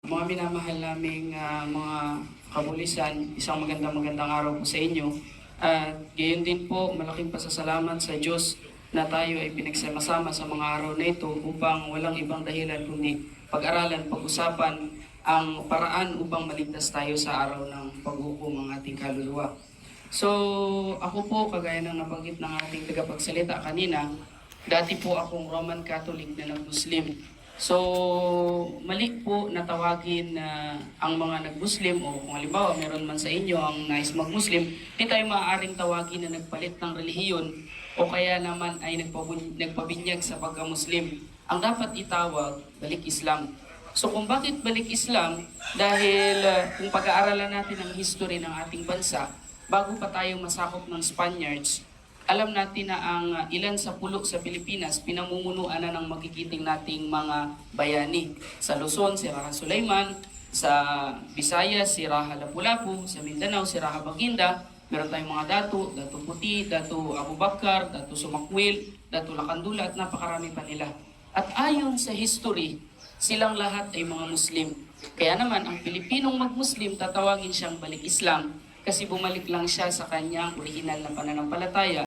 Mga minamahal naming mga kapulisan, isang magandang araw po sa inyo. At gayon din po, malaking pasasalamat sa Diyos na tayo ay pinagsama-sama sa mga araw na ito upang walang ibang dahilan kundi pag-aralan, pag-usapan ang paraan upang maligtas tayo sa araw ng paghukom ng ating kaluluwa. So, ako po, kagaya ng nabanggit ng ating tagapagsalita kanina, dati po akong Roman Catholic na nag-Muslim. So, mali po na tawagin na ang mga nag-Muslim o kung halimbawa meron man sa inyo ang nais mag-Muslim, hindi tayo maaaring tawagin na nagpalit ng relihiyon o kaya naman ay nagpabinyag sa pagka-Muslim. Ang dapat itawag, balik Islam. So kung bakit balik Islam? Dahil kung pag-aaralan natin ang history ng ating bansa, bago pa tayo masakop ng Spaniards, alam natin na ang ilan sa pulo sa Pilipinas, pinamumunuan na ng magigiting nating mga bayani. Sa Luzon, si Raha Sulaiman, sa Visayas, si Raha Lapu-Lapu, sa Mindanao, si Raha Baginda, meron tayong mga dato, Dato Puti, Dato Abubakar, Dato Sumakwil, Dato Lakandula, at napakarami pa nila. At ayon sa history, silang lahat ay mga Muslim. Kaya naman, ang Pilipinong mag-Muslim, tatawagin siyang balik Islam kasi bumalik lang siya sa kanyang orihinal na pananampalataya